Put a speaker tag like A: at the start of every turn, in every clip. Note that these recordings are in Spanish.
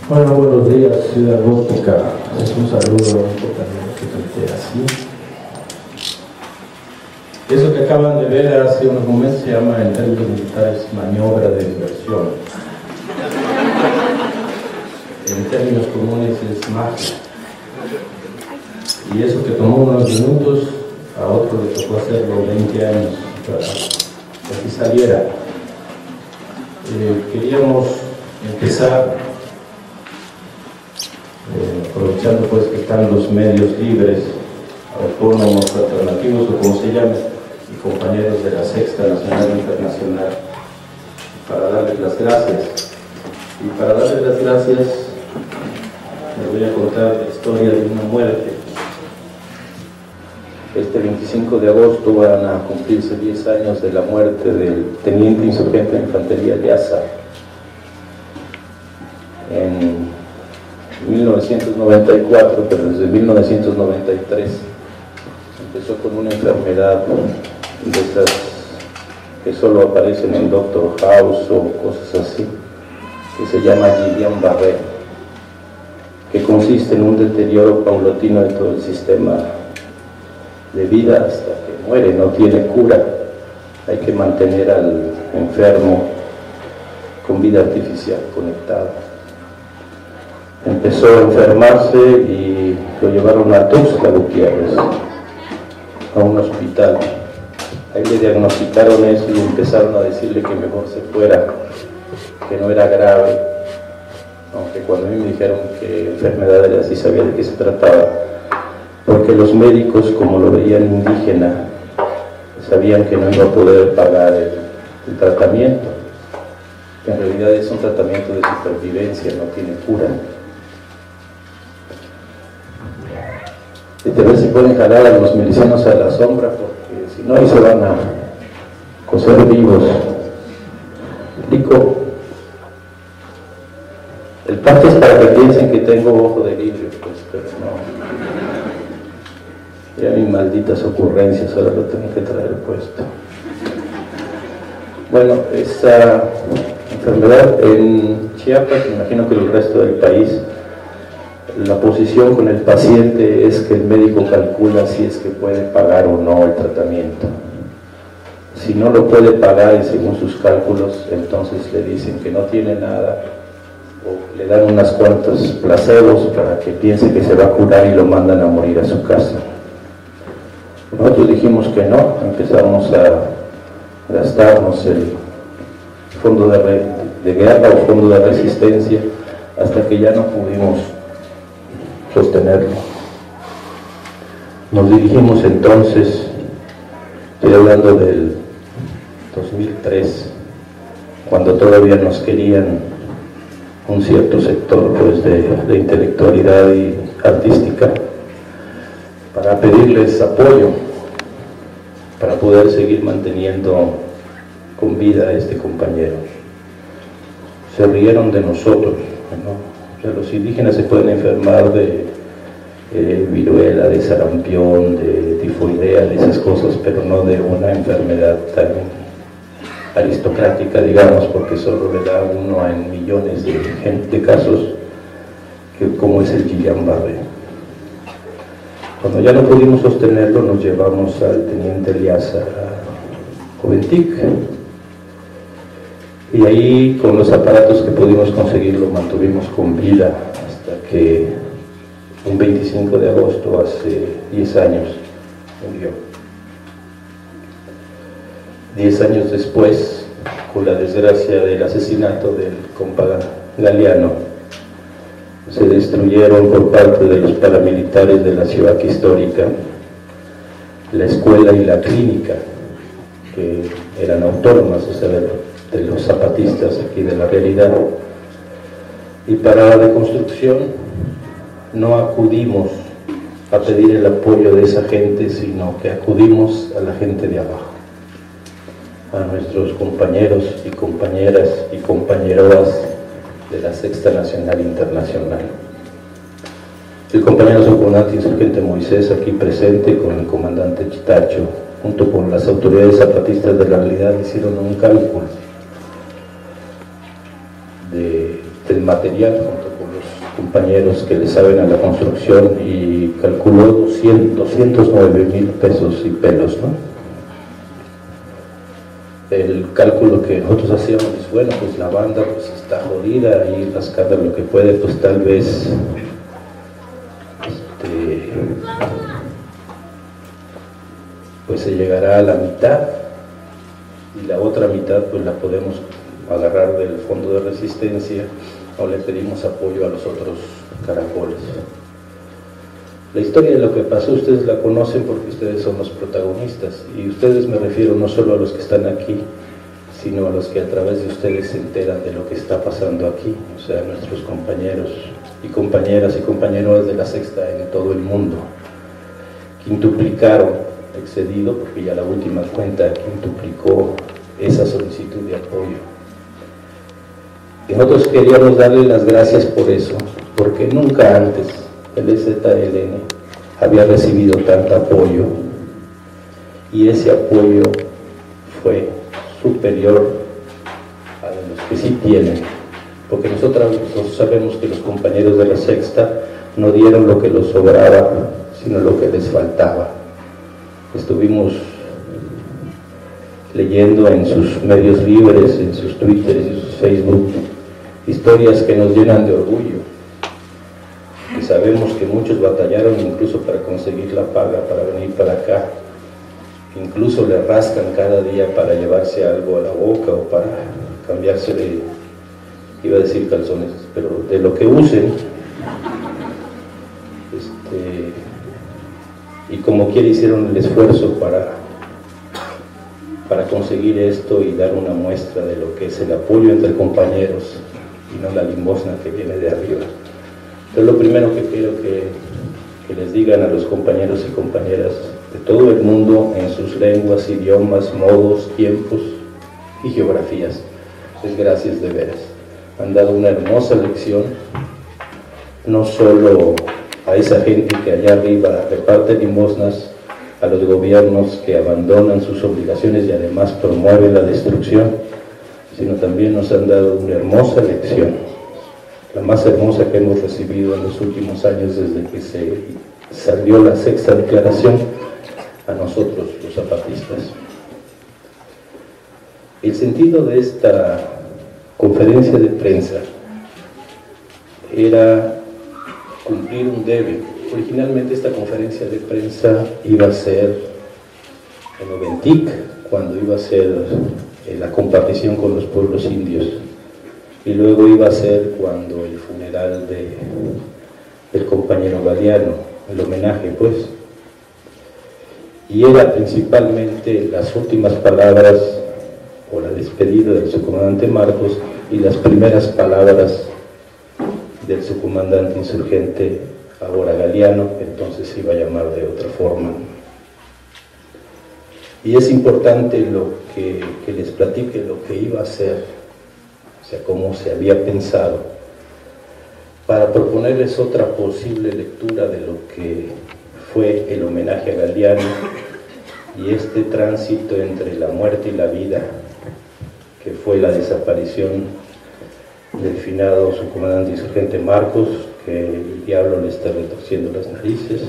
A: Bueno, buenos días, Ciudad Gótica. Es un saludo a un compañero que tuitea así. Eso que acaban de ver hace unos momentos se llama en términos militares maniobra de diversión. En términos comunes es magia. Y eso que tomó unos minutos, a otro le tocó hacerlo 20 años para que saliera. Queríamos empezar aprovechando pues que están los medios libres, autónomos, alternativos o como se llamen, y compañeros de la Sexta Nacional Internacional, para darles las gracias. Y para darles las gracias les voy a contar la historia de una muerte. Este 25 de agosto van a cumplirse 10 años de la muerte del teniente insurgente de infantería Liasa. En 1994, pero desde 1993 empezó con una enfermedad de esas que solo aparecen en Doctor House o cosas así, que se llama Guillain-Barré, que consiste en un deterioro paulatino de todo el sistema de vida hasta que muere, no tiene cura. Hay que mantener al enfermo con vida artificial conectado. Empezó a enfermarse y lo llevaron a Tuxtla Gutiérrez, a un hospital. Ahí le diagnosticaron eso y empezaron a decirle que mejor se fuera, que no era grave, aunque cuando a mí me dijeron que enfermedad era así sabía de qué se trataba, porque los médicos, como lo veían indígena, sabían que no iba a poder pagar el tratamiento, que en realidad es un tratamiento de supervivencia, no tiene cura. Y te ves si pueden jalar a los milicianos a la sombra, porque si no ahí se van a coser vivos. Explico. El pacto es para que piensen que tengo ojo de vidrio, pues, pero no. Ya mis malditas ocurrencias, ahora lo tengo que traer puesto. Bueno, esa enfermedad en Chiapas, me imagino que en el resto del país, la posición con el paciente es que el médico calcula si es que puede pagar o no el tratamiento. Si no lo puede pagar y según sus cálculos, entonces le dicen que no tiene nada o le dan unas cuantas placebos para que piense que se va a curar y lo mandan a morir a su casa. Nosotros dijimos que no, empezamos a gastarnos el fondo de guerra o fondo de resistencia hasta que ya no pudimos sostenerlo. Nos dirigimos entonces, estoy hablando del 2003, cuando todavía nos querían un cierto sector pues, de intelectualidad y artística, para pedirles apoyo para poder seguir manteniendo con vida a este compañero. Se rieron de nosotros, ¿no? O sea, los indígenas se pueden enfermar de viruela, de sarampión, de tifoidea, de esas cosas, pero no de una enfermedad tan aristocrática, digamos, porque solo le da uno en millones de casos, como es el Guillain-Barré. Cuando ya no pudimos sostenerlo, nos llevamos al teniente Liasa a Coventic, y ahí con los aparatos que pudimos conseguir lo mantuvimos con vida hasta que un 25 de agosto, hace 10 años, murió. 10 años después, con la desgracia del asesinato del compa Galeano, se destruyeron por parte de los paramilitares de la ciudad histórica la escuela y la clínica, que eran autónomas, o sea, de los zapatistas aquí de la realidad. Y para la reconstrucción no acudimos a pedir el apoyo de esa gente, sino que acudimos a la gente de abajo, a nuestros compañeros y compañeras y compañeroas de la Sexta Nacional Internacional. El compañero subcomandante insurgente Moisés, aquí presente, con el comandante Chitacho, junto con las autoridades zapatistas de la realidad, hicieron un cálculo del material junto con los compañeros que le saben a la construcción y calculó 209,000 pesos y pelos, ¿no? El cálculo que nosotros hacíamos es, bueno, pues la banda pues está jodida y rascada lo que puede, pues tal vez pues se llegará a la mitad y la otra mitad pues la podemos agarrar del fondo de resistencia o le pedimos apoyo a los otros caracoles. La historia de lo que pasó ustedes la conocen porque ustedes son los protagonistas, y ustedes me refiero no solo a los que están aquí, sino a los que a través de ustedes se enteran de lo que está pasando aquí, o sea, nuestros compañeros y compañeras y compañeros de la Sexta en todo el mundo. Quintuplicaron, excedido, porque ya la última cuenta quintuplicó esa solicitud de apoyo. Y nosotros queríamos darle las gracias por eso, porque nunca antes el EZLN había recibido tanto apoyo, y ese apoyo fue superior a los que sí tienen, porque nosotros sabemos que los compañeros de la Sexta no dieron lo que les sobraba, sino lo que les faltaba. Estuvimos leyendo en sus medios libres, en sus Twitter y sus Facebook, historias que nos llenan de orgullo. Y sabemos que muchos batallaron incluso para conseguir la paga, para venir para acá. Incluso le rascan cada día para llevarse algo a la boca o para cambiarse de, iba a decir calzones, pero de lo que usen. Y como quiera hicieron el esfuerzo para conseguir esto y dar una muestra de lo que es el apoyo entre compañeros y no la limosna que viene de arriba. Entonces lo primero que quiero que les digan a los compañeros y compañeras de todo el mundo en sus lenguas, idiomas, modos, tiempos y geografías es gracias de veras. Han dado una hermosa lección, no solo a esa gente que allá arriba reparte limosnas, a los gobiernos que abandonan sus obligaciones y además promueven la destrucción, sino también nos han dado una hermosa lección, la más hermosa que hemos recibido en los últimos años desde que se salió la Sexta Declaración a nosotros, los zapatistas. El sentido de esta conferencia de prensa era cumplir un deber. Originalmente esta conferencia de prensa iba a ser en Oventic, cuando iba a ser la compartición con los pueblos indios, y luego iba a ser cuando el funeral del compañero Galeano, el homenaje pues, y era principalmente las últimas palabras o la despedida del subcomandante Marcos y las primeras palabras del subcomandante insurgente, ahora Galeano, entonces se iba a llamar de otra forma. Y es importante que les platique lo que iba a hacer, o sea, cómo se había pensado, para proponerles otra posible lectura de lo que fue el homenaje a Galeano y este tránsito entre la muerte y la vida, que fue la desaparición del finado subcomandante insurgente Marcos, que el diablo le está retorciendo las narices.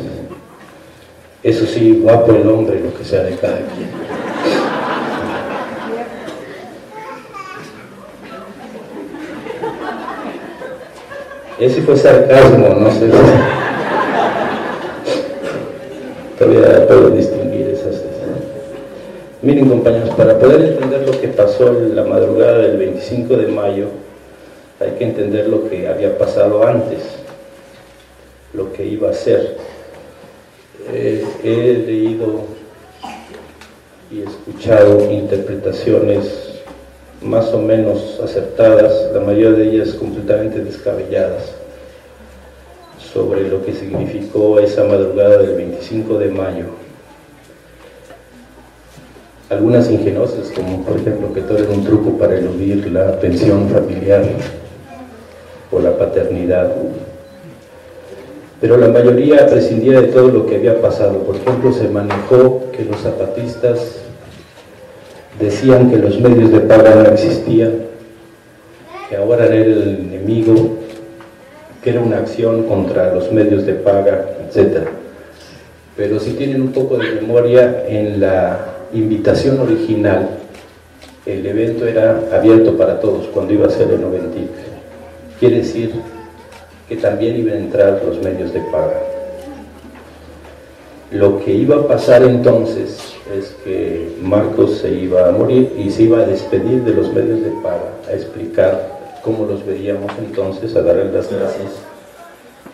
A: Eso sí, guapo el hombre, lo que sea de cada quien. Ese fue sarcasmo, no sé si todavía puedo distinguir esas. Miren, compañeros, para poder entender lo que pasó en la madrugada del 25 de mayo, hay que entender lo que había pasado antes, lo que iba a ser. He leído y escuchado interpretaciones más o menos acertadas, la mayoría de ellas completamente descabelladas, sobre lo que significó esa madrugada del 25 de mayo. Algunas ingeniosas, como por ejemplo que todo era un truco para eludir la pensión familiar o la paternidad. Pero la mayoría prescindía de todo lo que había pasado. Por ejemplo, se manejó que los zapatistas decían que los medios de paga no existían, que ahora era el enemigo, que era una acción contra los medios de paga, etc. Pero si tienen un poco de memoria, en la invitación original, el evento era abierto para todos cuando iba a ser en Oventic. Quiere decir que también iban a entrar los medios de paga. Lo que iba a pasar entonces es que Marcos se iba a morir y se iba a despedir de los medios de paga, a explicar cómo los veíamos entonces, a darles las gracias,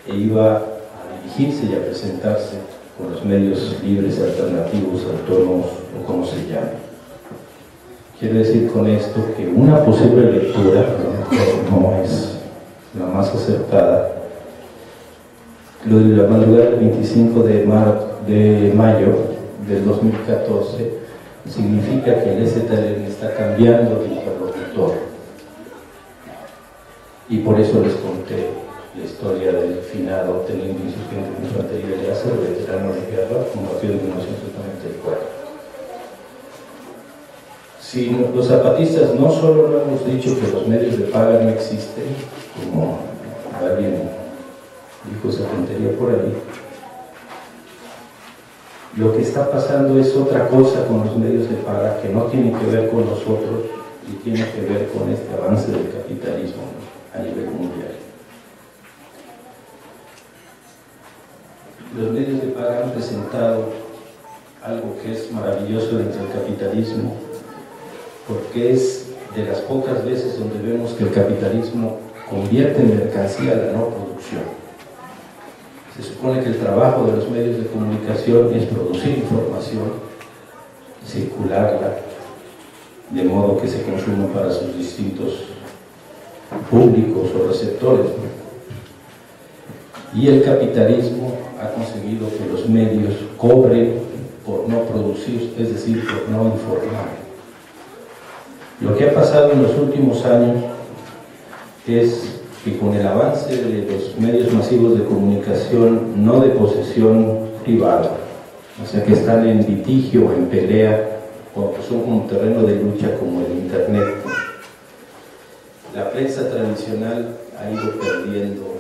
A: e iba a dirigirse y a presentarse con los medios libres, alternativos, autónomos o como se llame. Quiero decir con esto que una posible lectura, no es la más acertada, lo de la madrugada del 25 de mayo del 2014 significa que el STLN está cambiando de interlocutor, y por eso les conté la historia del finado teniente insurgente de infantería de Lázaro, veterano de guerra, combatió en 1994. Si los zapatistas no solo no hemos dicho que los medios de paga no existen, como alguien dijo esa tontería por ahí, lo que está pasando es otra cosa con los medios de paga que no tiene que ver con nosotros y tiene que ver con este avance del capitalismo a nivel mundial. Los medios de paga han presentado algo que es maravilloso dentro del capitalismo, porque es de las pocas veces donde vemos que el capitalismo convierte en mercancía la no producción. Se supone que el trabajo de los medios de comunicación es producir información, circularla, de modo que se consuma para sus distintos públicos o receptores, ¿no? Y el capitalismo ha conseguido que los medios cobren por no producir, es decir, por no informar. Lo que ha pasado en los últimos años es que con el avance de los medios masivos de comunicación, no de posesión privada, o sea que están en litigio, en pelea, o que son como terreno de lucha como el Internet, la prensa tradicional ha ido perdiendo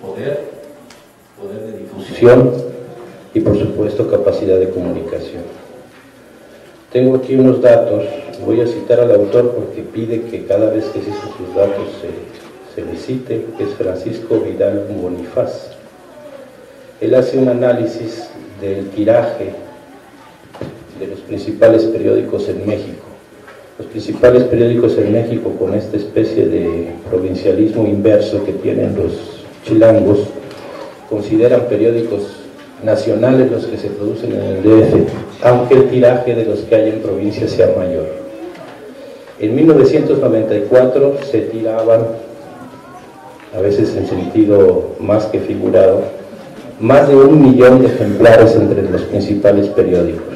A: poder de difusión y por supuesto capacidad de comunicación. Tengo aquí unos datos, voy a citar al autor porque pide que cada vez que cite sus datos se le cite, que es Francisco Vidal Bonifaz. Él hace un análisis del tiraje de los principales periódicos en México. Los principales periódicos en México, con esta especie de provincialismo inverso que tienen los chilangos, consideran periódicos nacionales los que se producen en el DF, aunque el tiraje de los que hay en provincia sea mayor. En 1994 se tiraban, a veces en sentido más que figurado, más de 1 millón de ejemplares entre los principales periódicos.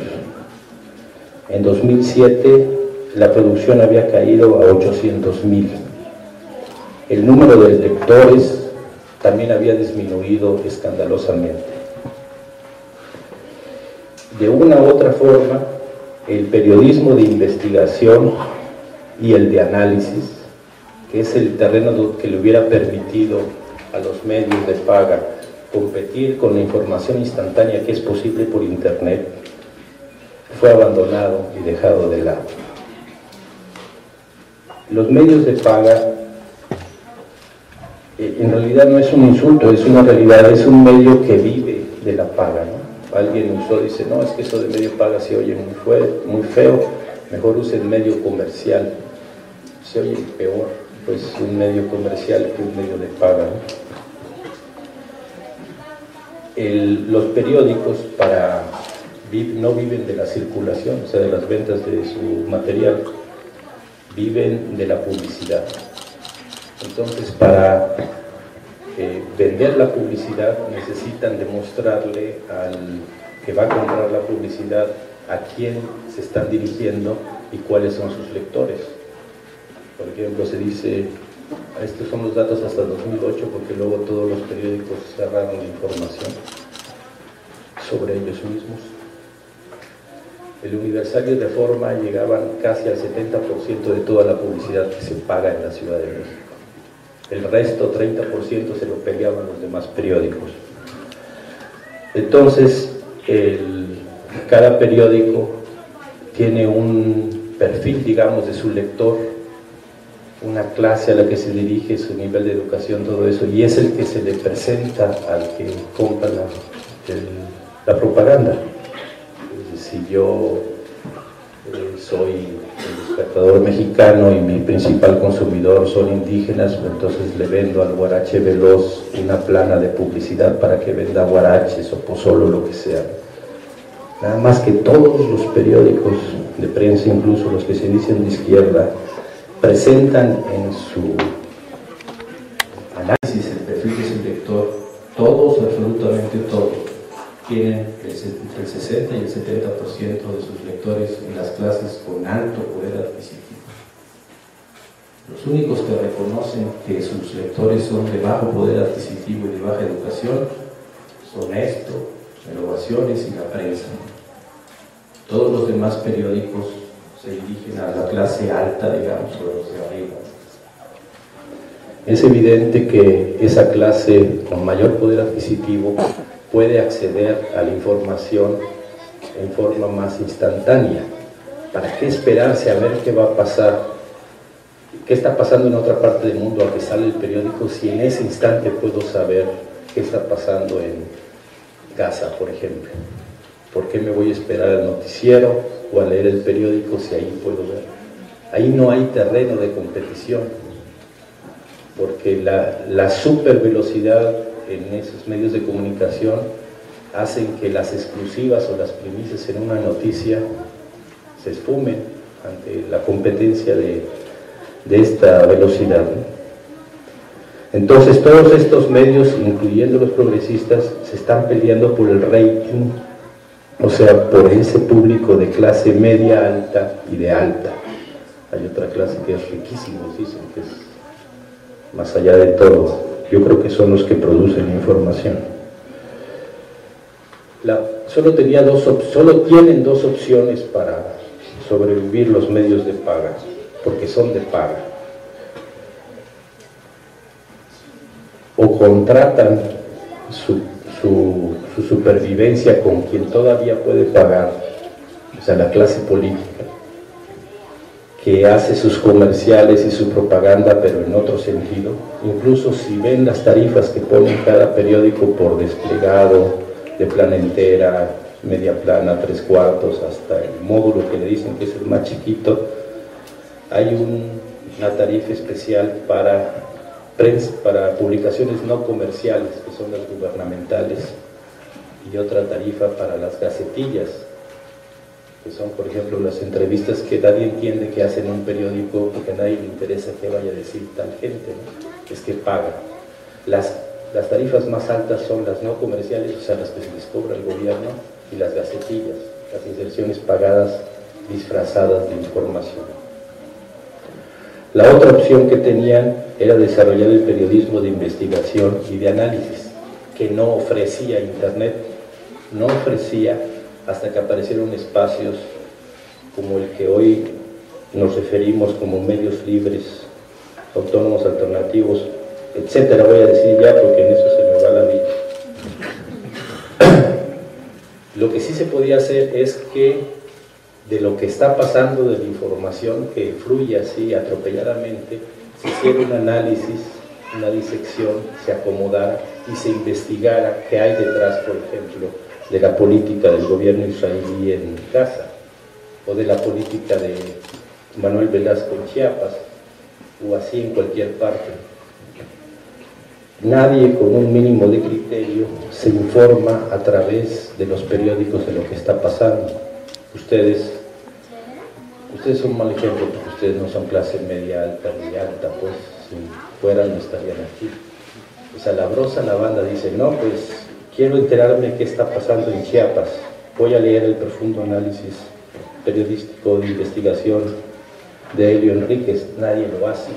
A: En 2007 la producción había caído a 800,000. El número de lectores también había disminuido escandalosamente. De una u otra forma, el periodismo de investigación y el de análisis, que es el terreno que le hubiera permitido a los medios de paga competir con la información instantánea que es posible por Internet, fue abandonado y dejado de lado. Los medios de paga, en realidad no es un insulto, es una realidad, es un medio que vive de la paga, ¿no? Alguien usó, dice, no, es que eso de medio paga se oye muy feo, mejor use el medio comercial. Se oye peor, pues un medio comercial que un medio de paga, ¿no? Los periódicos no viven de la circulación, o sea, de las ventas de su material, viven de la publicidad. Entonces, para vender la publicidad necesitan demostrarle al que va a comprar la publicidad a quién se están dirigiendo y cuáles son sus lectores. Por ejemplo, se dice, estos son los datos hasta 2008 porque luego todos los periódicos cerraron la información sobre ellos mismos. El Universal y Reforma llegaban casi al 70% de toda la publicidad que se paga en la Ciudad de México. el resto, 30%, se lo peleaban los demás periódicos. Entonces, cada periódico tiene un perfil, digamos, de su lector, una clase a la que se dirige, su nivel de educación, todo eso, y es el que se le presenta al que compra la propaganda. Si yo soy el espectador mexicano y mi principal consumidor son indígenas, entonces le vendo al Huarache Veloz una plana de publicidad para que venda huaraches o pozolo, lo que sea. Nada más que todos los periódicos de prensa, incluso los que se dicen de izquierda, presentan en su análisis el perfil de su lector, todos, absolutamente todos, tienen entre el 60 y el 70% de sus lectores en las clases con alto poder adquisitivo. Los únicos que reconocen que sus lectores son de bajo poder adquisitivo y de baja educación son esto, Renovaciones y la prensa. Todos los demás periódicos se dirigen a la clase alta, digamos, o a los de arriba. Es evidente que esa clase con mayor poder adquisitivo puede acceder a la información en forma más instantánea. ¿Para qué esperarse a ver qué va a pasar? ¿Qué está pasando en otra parte del mundo a que sale el periódico si en ese instante puedo saber qué está pasando en Gaza, por ejemplo? ¿Por qué me voy a esperar al noticiero o a leer el periódico si ahí puedo ver? Ahí no hay terreno de competición, porque la supervelocidad en esos medios de comunicación hacen que las exclusivas o las primicias en una noticia se esfumen ante la competencia de esta velocidad, ¿no? Entonces todos estos medios, incluyendo los progresistas, se están peleando por el rating, o sea, por ese público de clase media alta y de alta. Hay otra clase que es riquísima, dicen que es más allá de todo. Yo creo que son los que producen la información. Solo tienen dos opciones para sobrevivir los medios de paga, porque son de paga. O contratan su supervivencia con quien todavía puede pagar, o sea, la clase política, que hace sus comerciales y su propaganda, pero en otro sentido. Incluso si ven las tarifas que pone cada periódico por desplegado, de plana entera, media plana, 3/4, hasta el módulo que le dicen que es el más chiquito, hay una tarifa especial para publicaciones no comerciales, que son las gubernamentales, y otra tarifa para las gacetillas, que son, por ejemplo, las entrevistas que nadie entiende que hacen un periódico porque a nadie le interesa qué vaya a decir tal gente, ¿no? Es que paga. Las tarifas más altas son las no comerciales, o sea, las que se les cobra el gobierno, y las gacetillas, las inserciones pagadas disfrazadas de información. La otra opción que tenían era desarrollar el periodismo de investigación y de análisis, que no ofrecía Internet, no ofrecía hasta que aparecieron espacios como el que hoy nos referimos como medios libres, autónomos, alternativos, etcétera. Voy a decir ya porque en eso se me va la vida. Lo que sí se podía hacer es que de lo que está pasando, de la información que fluye así atropelladamente, se hiciera un análisis, una disección, se acomodara y se investigara qué hay detrás, por ejemplo, de la política del gobierno israelí en Gaza, o de la política de Manuel Velasco en Chiapas, o así en cualquier parte. Nadie con un mínimo de criterio se informa a través de los periódicos de lo que está pasando. Ustedes son un mal ejemplo porque ustedes no son clase media alta ni alta, pues si fueran no estarían aquí. O sea, la brosa, la banda dice, no, pues quiero enterarme qué está pasando en Chiapas, voy a leer el profundo análisis periodístico de investigación de Helio Enríquez. Nadie lo hace.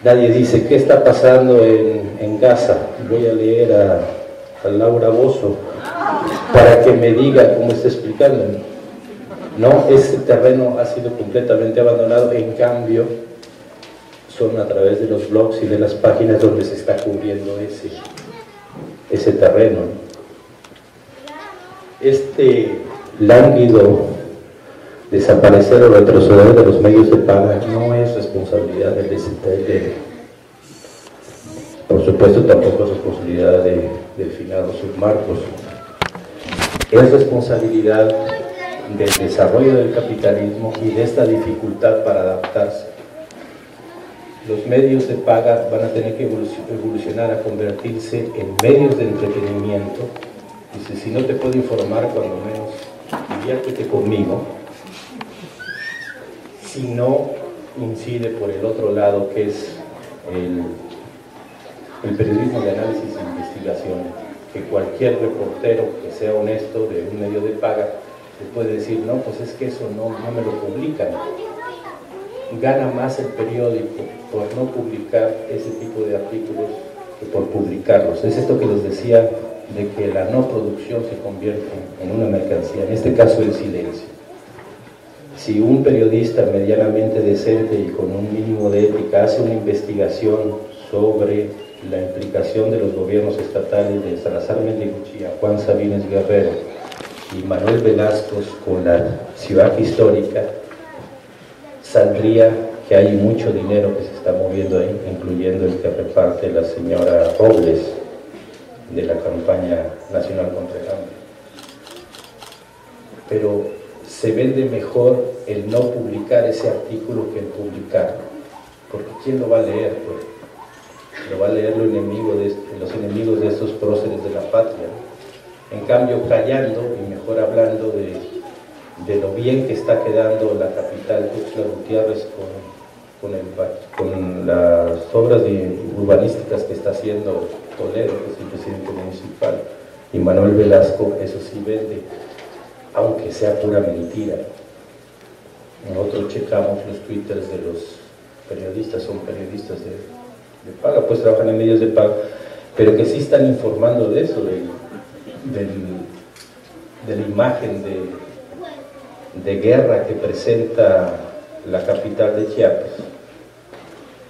A: Nadie dice, ¿qué está pasando en Gaza? Voy a leer a Laura Bozzo para que me diga cómo está explicando. No, ese terreno ha sido completamente abandonado. En cambio, son a través de los blogs y de las páginas donde se está cubriendo ese terreno. Este lánguido desaparecer o retroceder de los medios de paga no es responsabilidad del DCTL, por supuesto tampoco es responsabilidad del finado Submarcos, es responsabilidad del desarrollo del capitalismo y de esta dificultad para adaptarse. Los medios de paga van a tener que evolucionar a convertirse en medios de entretenimiento. Dice, si no te puedo informar, cuando menos diviértete conmigo. Si no incide por el otro lado, que es el periodismo de análisis e investigación, que cualquier reportero que sea honesto de un medio de paga le puede decir, no, pues es que eso no me lo publican. Gana más el periódico por no publicar ese tipo de artículos que por publicarlos. Es esto que les decía de que la no producción se convierte en una mercancía, en este caso el silencio. Si un periodista medianamente decente y con un mínimo de ética hace una investigación sobre la implicación de los gobiernos estatales de Salazar Mendicuchía, Juan Sabines Guerrero y Manuel Velasco con la ciudad histórica, saldría que hay mucho dinero que se está moviendo ahí, incluyendo el que reparte la señora Robles de la campaña nacional contra el hambre. Pero se vende mejor el no publicar ese artículo que el publicarlo, porque ¿quién lo va a leer? Pues lo va a leer los enemigos de estos próceres de la patria. En cambio, callando y mejor hablando de lo bien que está quedando la capital, Tuxtla Gutiérrez, con las obras urbanísticas que está haciendo Toledo, que es el presidente municipal, y Manuel Velasco, eso sí vende, aunque sea pura mentira. Nosotros checamos los twitters de los periodistas, son periodistas de paga, pues trabajan en medios de paga, pero que sí están informando de eso, de la imagen de guerra que presenta la capital de Chiapas,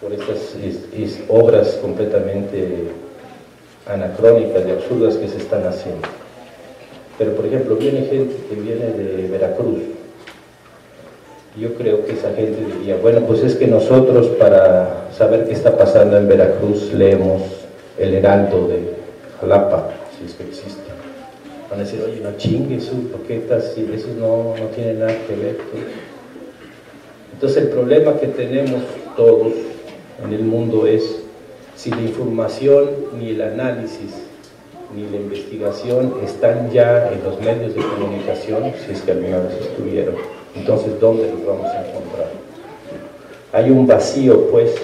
A: por estas obras completamente anacrónicas y absurdas que se están haciendo. Pero por ejemplo, viene gente que viene de Veracruz. Yo creo que esa gente diría, bueno, pues es que nosotros para saber qué está pasando en Veracruz leemos El Heraldo de Jalapa, si es que existe. Van a decir, oye, no chingues, ¿por qué estás así? Eso no tiene nada que ver. Entonces el problema que tenemos todos en el mundo es si la información ni el análisis ni la investigación están ya en los medios de comunicación, si es que alguna vez estuvieron, entonces ¿dónde los vamos a encontrar? Hay un vacío, pues,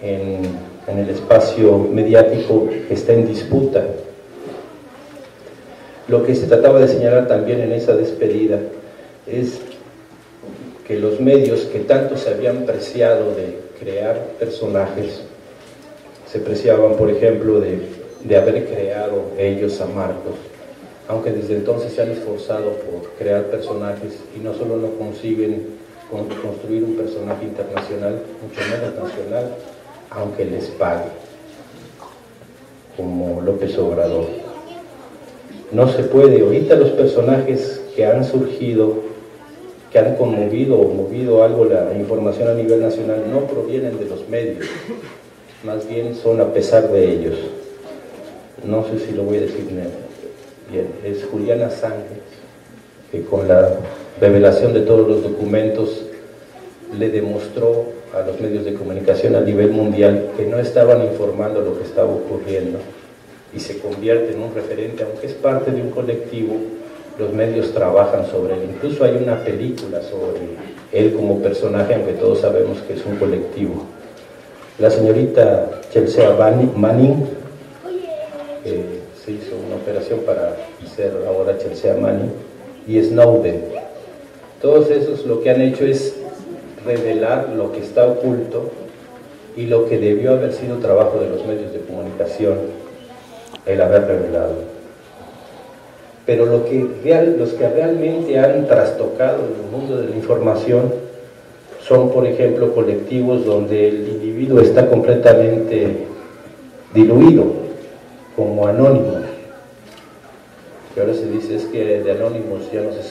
A: en el espacio mediático que está en disputa. Lo que se trataba de señalar también en esa despedida es que los medios que tanto se habían preciado de crear personajes, se preciaban, por ejemplo, de haber creado ellos a Marcos, aunque desde entonces se han esforzado por crear personajes y no solo no consiguen construir un personaje internacional, mucho menos nacional, aunque les pague, como López Obrador. No se puede. Ahorita los personajes que han surgido, que han conmovido o movido algo la información a nivel nacional, no provienen de los medios, más bien son a pesar de ellos. No sé si lo voy a decir bien, es Juliana Sánchez, que con la revelación de todos los documentos le demostró a los medios de comunicación a nivel mundial que no estaban informando lo que estaba ocurriendo, y se convierte en un referente, aunque es parte de un colectivo. Los medios trabajan sobre él, incluso hay una película sobre él como personaje, aunque todos sabemos que es un colectivo. La señorita Chelsea Manning, se hizo una operación para ser ahora Chelsea Manning, y Snowden, todos esos lo que han hecho es revelar lo que está oculto y lo que debió haber sido trabajo de los medios de comunicación, el haber revelado. Pero los que realmente han trastocado en el mundo de la información son, por ejemplo, colectivos donde el individuo está completamente diluido, como anónimos. Que ahora se dice es que de anónimos ya no se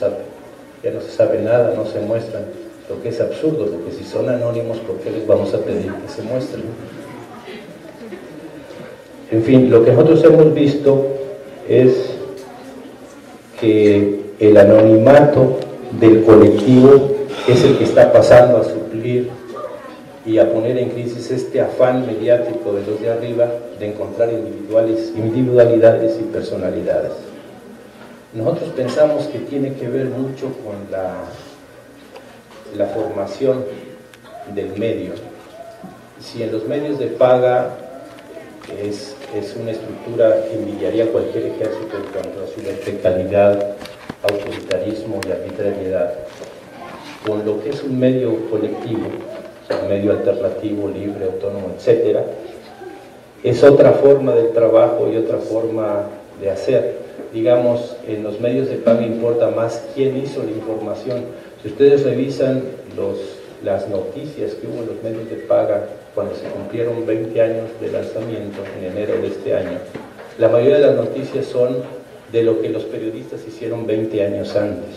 A: sabe nada, no se muestran, lo que es absurdo, porque si son anónimos, ¿por qué les vamos a pedir que se muestren? En fin, lo que nosotros hemos visto es que el anonimato del colectivo es el que está pasando a suplir y a poner en crisis este afán mediático de los de arriba de encontrar individualidades y personalidades. Nosotros pensamos que tiene que ver mucho con la formación del medio. Si en los medios de paga es una estructura que envidiaría cualquier ejército en cuanto a su verticalidad, autoritarismo y arbitrariedad, con lo que es un medio colectivo, o sea, un medio alternativo, libre, autónomo, etc., es otra forma del trabajo y otra forma de hacer. Digamos, en los medios de paga importa más quién hizo la información. Si ustedes revisan las noticias que hubo en los medios de paga cuando se cumplieron 20 años de lanzamiento, en enero de este año, la mayoría de las noticias son de lo que los periodistas hicieron 20 años antes,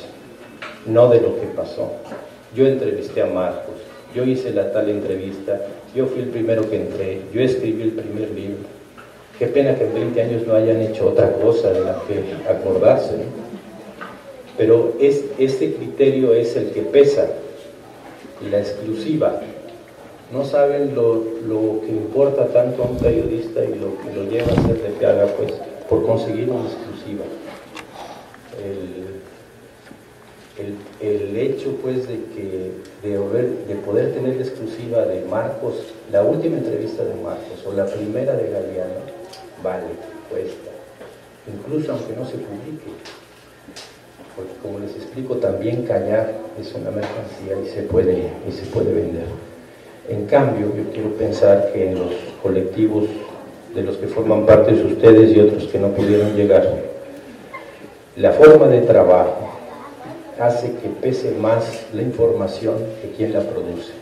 A: no de lo que pasó. Yo entrevisté a Marcos, yo hice la tal entrevista, yo fui el primero que entré, yo escribí el primer libro. Qué pena que en 20 años no hayan hecho otra cosa de la que acordarse, ¿no? Pero este criterio es el que pesa, y la exclusiva. No saben lo que importa tanto a un periodista y lo que lo lleva a hacer de que haga, pues, por conseguir una exclusiva. El hecho, pues, de poder tener la exclusiva de Marcos, la última entrevista de Marcos o la primera de Galeano, vale, cuesta, incluso aunque no se publique, porque como les explico, también callar es una mercancía y se puede vender. En cambio, yo quiero pensar que en los colectivos de los que forman parte de ustedes y otros que no pudieron llegar, la forma de trabajo hace que pese más la información que quien la produce.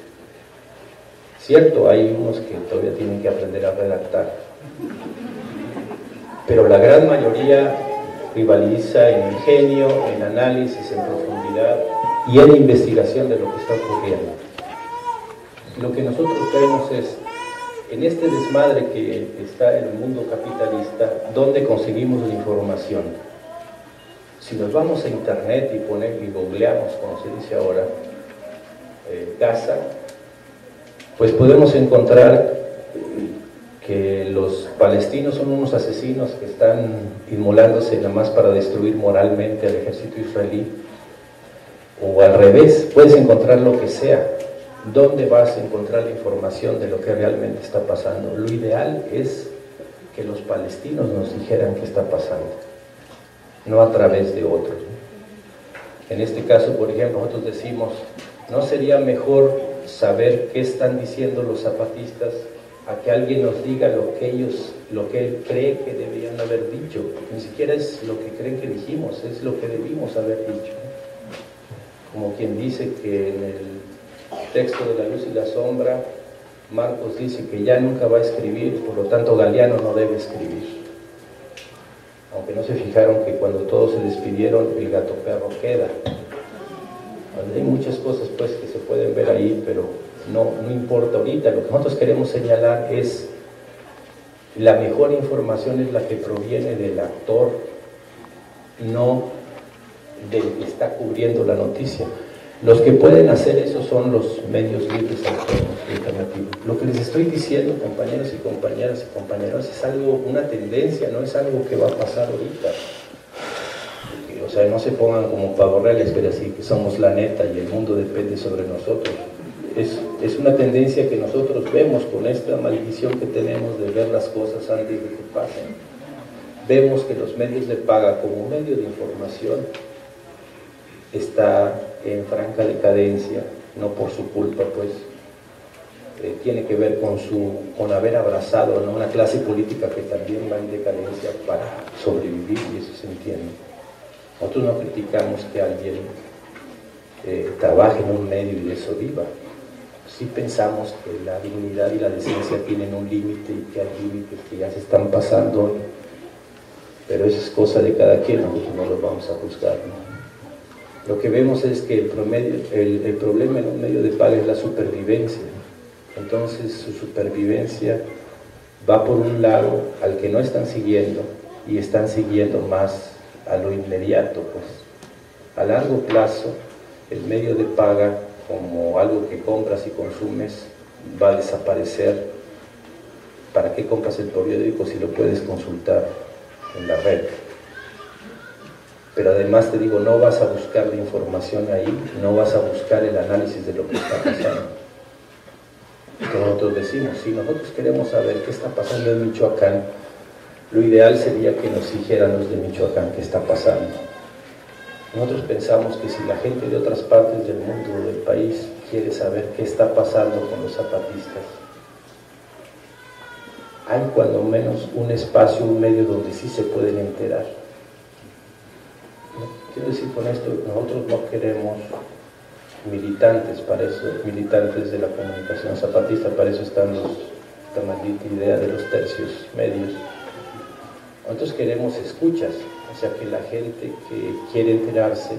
A: Cierto, hay unos que todavía tienen que aprender a redactar, pero la gran mayoría rivaliza en ingenio, en análisis, en profundidad y en investigación de lo que está ocurriendo. Lo que nosotros creemos es, en este desmadre que está en el mundo capitalista, ¿dónde conseguimos la información? Si nos vamos a internet y googleamos, como se dice ahora, Gaza, pues podemos encontrar que los palestinos son unos asesinos que están inmolándose nada más para destruir moralmente al ejército israelí, o al revés, puedes encontrar lo que sea. ¿Dónde vas a encontrar la información de lo que realmente está pasando? Lo ideal es que los palestinos nos dijeran qué está pasando, no a través de otros. En este caso, por ejemplo, nosotros decimos, ¿no sería mejor saber qué están diciendo los zapatistas a que alguien nos diga lo que él cree que deberían haber dicho? Ni siquiera es lo que creen que dijimos, es lo que debimos haber dicho. Como quien dice que en el texto de La luz y la sombra, Marcos dice que ya nunca va a escribir, por lo tanto Galeano no debe escribir. Aunque no se fijaron que cuando todos se despidieron, el gato perro queda. Hay muchas cosas, pues, que se pueden ver ahí, pero no importa ahorita. Lo que nosotros queremos señalar es la mejor información es la que proviene del actor, no del que está cubriendo la noticia. Los que pueden hacer eso son los medios libres alternativos. Lo que les estoy diciendo, compañeros y compañeras y compañeros, es algo, una tendencia, no es algo que va a pasar ahorita. O sea, no se pongan como pavorreales, pero así que somos la neta y el mundo depende sobre nosotros. Es una tendencia que nosotros vemos con esta maldición que tenemos de ver las cosas antes de que pasen. Vemos que los medios de paga como medio de información está en franca decadencia, no por su culpa, pues, tiene que ver con haber abrazado, ¿no?, una clase política que también va en decadencia para sobrevivir, y eso se entiende. Nosotros no criticamos que alguien trabaje en un medio y de eso viva, sí pensamos que la dignidad y la decencia tienen un límite y que hay límites que ya se están pasando, pero eso es cosa de cada quien, nosotros no los vamos a juzgar, ¿no? Lo que vemos es que el problema en un medio de paga es la supervivencia. Entonces su supervivencia va por un lado al que no están siguiendo y están siguiendo más a lo inmediato, pues. A largo plazo el medio de paga como algo que compras y consumes va a desaparecer. ¿Para qué compras el periódico si lo puedes consultar en la red? Pero además te digo, no vas a buscar la información ahí, no vas a buscar el análisis de lo que está pasando. Nosotros decimos, si nosotros queremos saber qué está pasando en Michoacán, lo ideal sería que nos dijeran los de Michoacán qué está pasando. Nosotros pensamos que si la gente de otras partes del mundo, del país, quiere saber qué está pasando con los zapatistas, hay cuando menos un espacio, un medio donde sí se pueden enterar. Quiero decir con esto, nosotros no queremos militantes, para eso, militantes de la comunicación zapatista, para eso están esta maldita idea de los tercios medios. Nosotros queremos escuchas, o sea, que la gente que quiere enterarse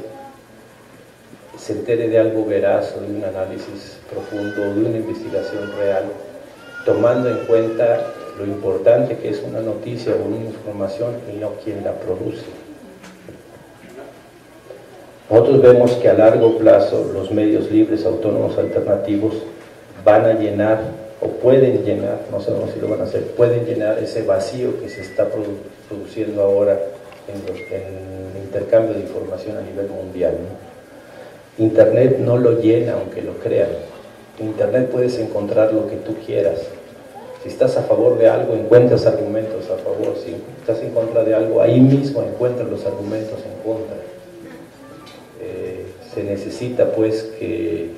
A: se entere de algo veraz o de un análisis profundo, de una investigación real, tomando en cuenta lo importante que es una noticia o una información y no quien la produce. Nosotros vemos que a largo plazo los medios libres, autónomos, alternativos van a llenar, o pueden llenar, no sabemos si lo van a hacer, pueden llenar ese vacío que se está produciendo ahora en el intercambio de información a nivel mundial, ¿no? Internet no lo llena, aunque lo crean. En Internet puedes encontrar lo que tú quieras. Si estás a favor de algo, encuentras argumentos a favor. Si estás en contra de algo, ahí mismo encuentras los argumentos en contra. Se necesita pues que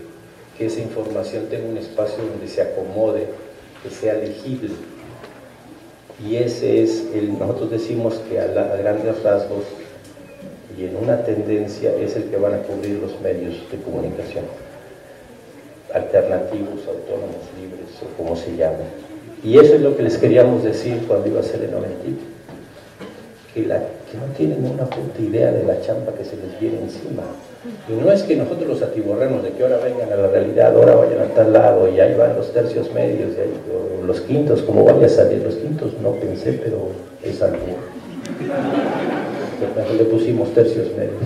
A: esa información tenga un espacio donde se acomode, que sea legible. Y ese es nosotros decimos que a grandes rasgos y en una tendencia es el que van a cubrir los medios de comunicación, alternativos, autónomos, libres o como se llamen. Y eso es lo que les queríamos decir cuando iba a ser el Noventito, que no tienen una puta idea de la chamba que se les viene encima. Y no es que nosotros los atiborremos de que ahora vengan a la realidad, ahora vayan a tal lado, y ahí van los tercios medios, y ahí, los quintos, como vaya a salir los quintos, no pensé, pero es algo. Le pusimos tercios medios.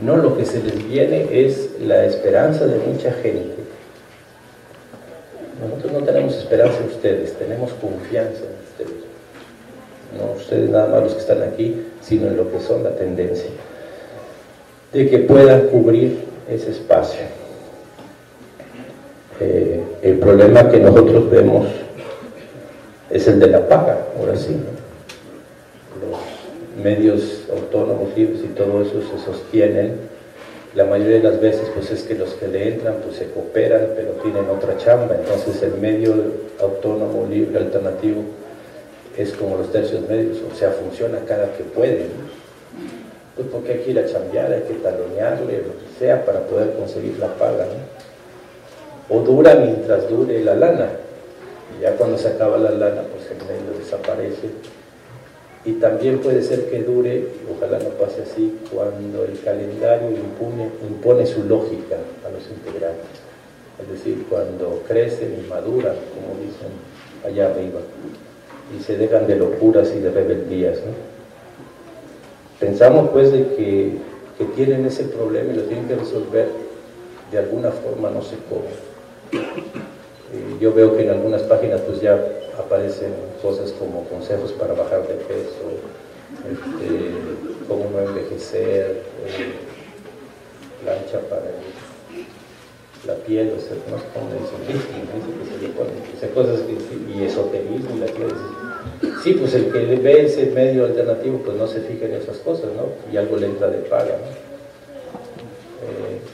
A: No, lo que se les viene es la esperanza de mucha gente. Nosotros no tenemos esperanza en ustedes, tenemos confianza en ustedes. No ustedes nada más los que están aquí, sino en lo que son la tendencia, de que puedan cubrir ese espacio. El problema que nosotros vemos es el de la paga, ahora sí, ¿no? Los medios autónomos, libres y todo eso se sostienen, la mayoría de las veces pues es que los que le entran pues se cooperan, pero tienen otra chamba. Entonces el medio autónomo, libre, alternativo es como los tercios medios, o sea, funciona cada que puede, ¿no? Pues porque hay que ir a chambear, hay que talonearle, lo que sea, para poder conseguir la paga, ¿no? O dura mientras dure la lana, y ya cuando se acaba la lana, pues el medio desaparece. Y también puede ser que dure, ojalá no pase así, cuando el calendario impone su lógica a los integrantes. Es decir, cuando crecen y maduran, como dicen allá arriba, y se dejan de locuras y de rebeldías, ¿no? Pensamos pues de que tienen ese problema y lo tienen que resolver de alguna forma, no sé cómo. Yo veo que en algunas páginas pues ya aparecen cosas como consejos para bajar de peso, cómo no envejecer, plancha para la piel, o sea, no sé cómo dicen, cosas que, y esoterismo y la piel. Sí, pues el que ve ese medio alternativo pues no se fija en esas cosas, ¿no? Y algo le entra de paga, ¿no?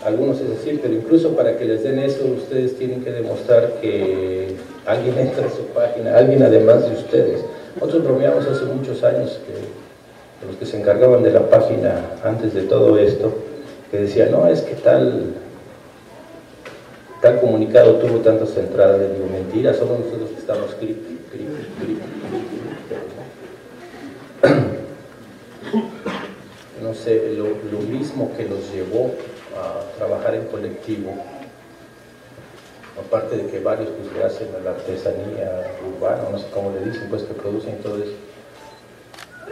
A: Algunos es decir, pero incluso para que les den eso ustedes tienen que demostrar que alguien entra a su página, alguien además de ustedes. Nosotros bromeamos hace muchos años que los que se encargaban de la página antes de todo esto, que decían, no, es que tal Tal comunicado tuvo tantas entradas, le digo, mentira, somos nosotros que estamos clic. No sé, lo mismo que los llevó a trabajar en colectivo, aparte de que varios pues le hacen a la artesanía urbana, no sé cómo le dicen, pues que producen todo eso.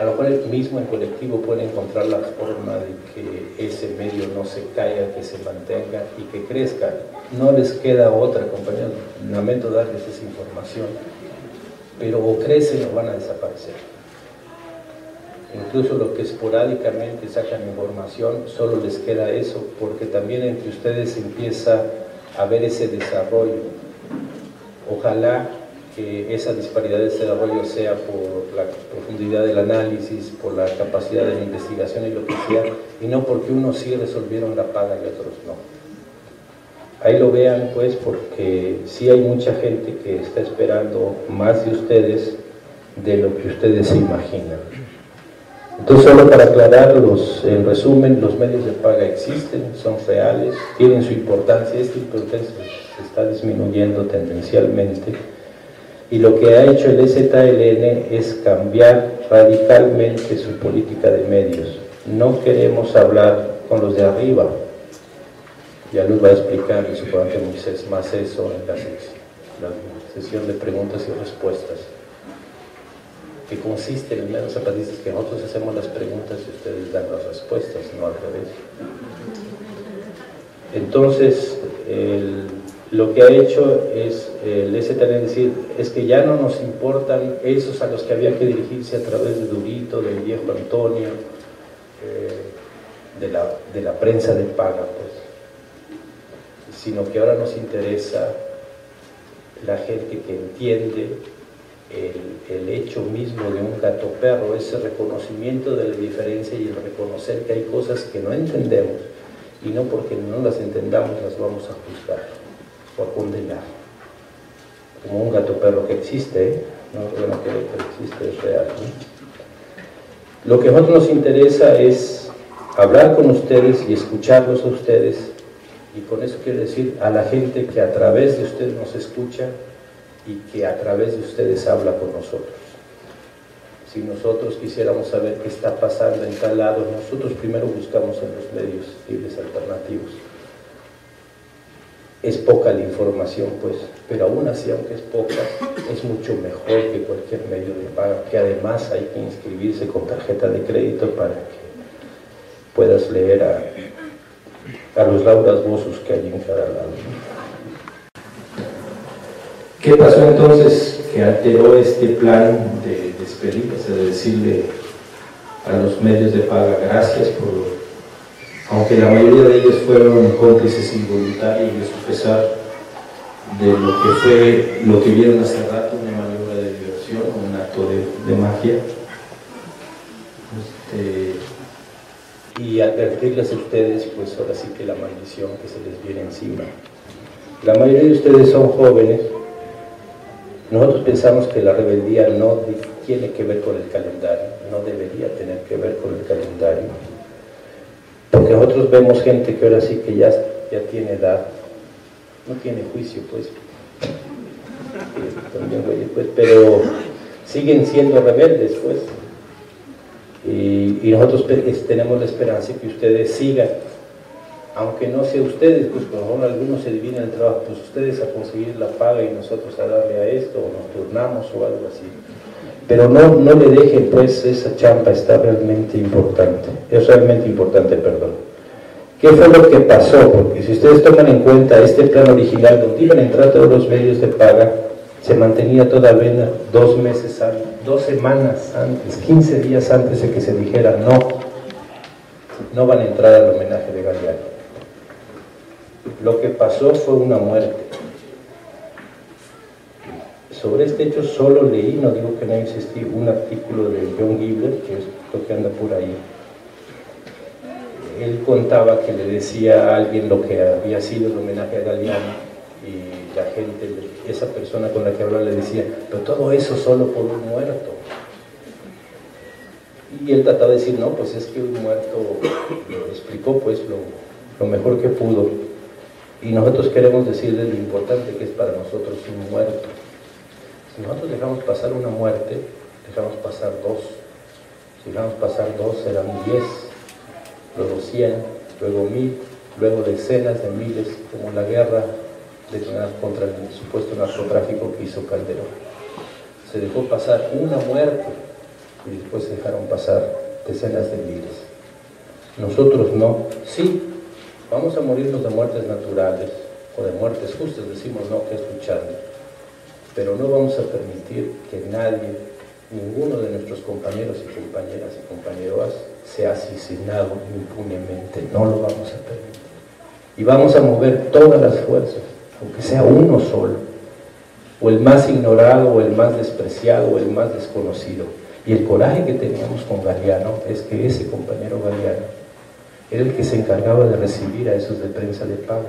A: A lo mejor mismo en colectivo pueden encontrar la forma de que ese medio no se caiga, que se mantenga y que crezca. No les queda otra, compañeros, lamento darles esa información, pero o crecen o van a desaparecer. Incluso los que esporádicamente sacan información, solo les queda eso, porque también entre ustedes empieza a haber ese desarrollo. Ojalá que esa disparidad de desarrollo sea por la profundidad del análisis, por la capacidad de la investigación y lo que sea, y no porque unos sí resolvieron la paga y otros no. Ahí lo vean pues, porque sí hay mucha gente que está esperando más de ustedes de lo que ustedes se imaginan. Entonces, solo para aclararlos, en resumen, los medios de paga existen, son reales, tienen su importancia. Esta importancia se está disminuyendo tendencialmente, y lo que ha hecho el EZLN es cambiar radicalmente su política de medios. No queremos hablar con los de arriba, ya les va a explicar el suponente Moisés más eso en la sesión de preguntas y respuestas, que consiste en el menos zapatistas, que nosotros hacemos las preguntas y ustedes dan las respuestas, no al revés. Entonces, lo que ha hecho es el EZLN decir, es que ya no nos importan esos a los que había que dirigirse a través de Durito, del viejo Antonio, de la prensa de paga, pues, sino que ahora nos interesa la gente que entiende el hecho mismo de un gato perro, ese reconocimiento de la diferencia y el reconocer que hay cosas que no entendemos, y no porque no las entendamos las vamos a juzgar o a condenar, como un gato perro que existe, no bueno, que existe, es real, ¿no? Lo que a nosotros nos interesa es hablar con ustedes y escucharlos a ustedes, y con eso quiero decir a la gente que a través de ustedes nos escucha y que a través de ustedes habla con nosotros. Si nosotros quisiéramos saber qué está pasando en tal lado, nosotros primero buscamos en los medios libres alternativos. Es poca la información, pues, pero aún así, aunque es poca, es mucho mejor que cualquier medio de paga, que además hay que inscribirse con tarjeta de crédito para que puedas leer a los laudas vosos que hay en cada lado. ¿Qué pasó entonces que alteró este plan de despedirse, de decirle a los medios de paga gracias por, aunque la mayoría de ellos fueron cómplices involuntarios de su pesar, de lo que fue, lo que vieron hace rato, una maniobra de diversión, un acto de magia, y advertirles a ustedes, pues ahora sí que la maldición que se les viene encima. La mayoría de ustedes son jóvenes. Nosotros pensamos que la rebeldía no tiene que ver con el calendario, no debería tener que ver con el calendario, porque nosotros vemos gente que ahora sí que ya tiene edad, no tiene juicio, pues, pero siguen siendo rebeldes, pues, y nosotros tenemos la esperanza de que ustedes sigan, aunque no sea ustedes, pues por favor algunos se dividen el trabajo, pues ustedes a conseguir la paga y nosotros a darle a esto, o nos turnamos o algo así. Pero no le dejen, pues, esa chamba, está realmente importante, es realmente importante, perdón. ¿Qué fue lo que pasó? Porque si ustedes toman en cuenta este plan original, donde iban a entrar todos los medios de paga, se mantenía todavía 2 meses antes, 2 semanas antes, 15 días antes de que se dijera no van a entrar al homenaje de Galeano. Lo que pasó fue una muerte. Sobre este hecho solo leí, no digo que no insistí, un artículo de John Gibler, que es lo que anda por ahí. Él contaba que le decía a alguien lo que había sido el homenaje a Galeano, y la gente, esa persona con la que hablaba le decía, pero todo eso solo por un muerto. Y él trataba de decir, no, pues es que un muerto, lo explicó pues lo mejor que pudo. Y nosotros queremos decirles lo importante que es para nosotros un muerto. Si nosotros dejamos pasar una muerte, dejamos pasar dos. Si dejamos pasar dos, serán 10, luego 100, luego 1000, luego decenas de miles, como la guerra contra el supuesto narcotráfico que hizo Calderón. Se dejó pasar una muerte y después se dejaron pasar decenas de miles. Nosotros no. Sí, vamos a morirnos de muertes naturales o de muertes justas, decimos no, que es luchando, pero no vamos a permitir que nadie, ninguno de nuestros compañeros y compañeras y compañeras sea asesinado impunemente. No lo vamos a permitir. Y vamos a mover todas las fuerzas, aunque sea uno solo, o el más ignorado, o el más despreciado, o el más desconocido. Y el coraje que teníamos con Galeano es que ese compañero Galeano era el que se encargaba de recibir a esos de prensa de pago.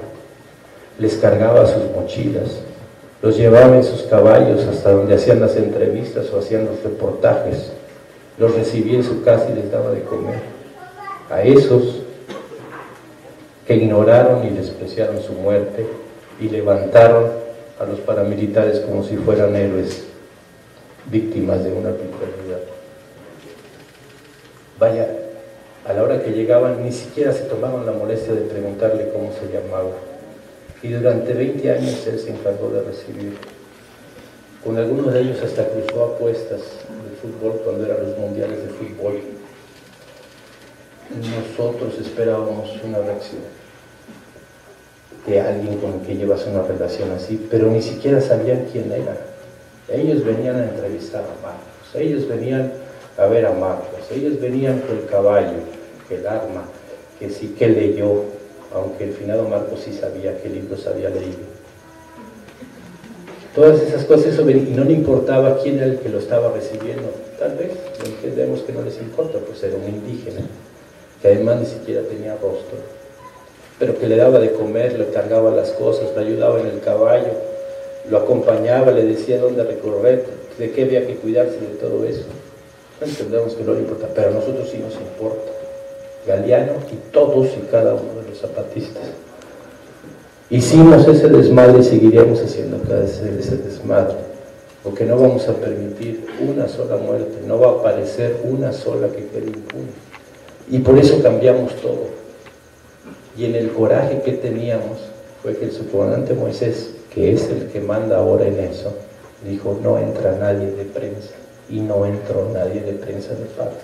A: Les cargaba sus mochilas, los llevaba en sus caballos hasta donde hacían las entrevistas o hacían los reportajes, los recibía en su casa y les daba de comer. A esos que ignoraron y despreciaron su muerte y levantaron a los paramilitares como si fueran héroes, víctimas de una arbitrariedad. Vaya, a la hora que llegaban ni siquiera se tomaban la molestia de preguntarle cómo se llamaba. Y durante 20 años él se encargó de recibir. Con algunos de ellos hasta cruzó apuestas de fútbol cuando eran los mundiales de fútbol. Nosotros esperábamos una reacción de alguien con el que llevas una relación así, pero ni siquiera sabían quién era. Ellos venían a entrevistar a Marcos, ellos venían a ver a Marcos, ellos venían por el caballo, el arma, que sí que leyó, aunque el finado Marcos sí sabía qué libros había leído. Todas esas cosas, eso, y no le importaba quién era el que lo estaba recibiendo. Tal vez, entendemos que no les importa, pues era un indígena, que además ni siquiera tenía rostro, pero que le daba de comer, le cargaba las cosas, le ayudaba en el caballo, lo acompañaba, le decía dónde recorrer, de qué había que cuidarse de todo eso. No entendemos que no le importa, pero a nosotros sí nos importa. Galeano y todos y cada uno de los zapatistas. Hicimos ese desmadre y seguiremos haciendo cada vez ese desmadre, porque no vamos a permitir una sola muerte, no va a aparecer una sola que quede impune. Y por eso cambiamos todo. Y en el coraje que teníamos fue que el subcomandante Moisés, que es el que manda ahora en eso, dijo: no entra nadie de prensa, y no entró nadie de prensa de parte,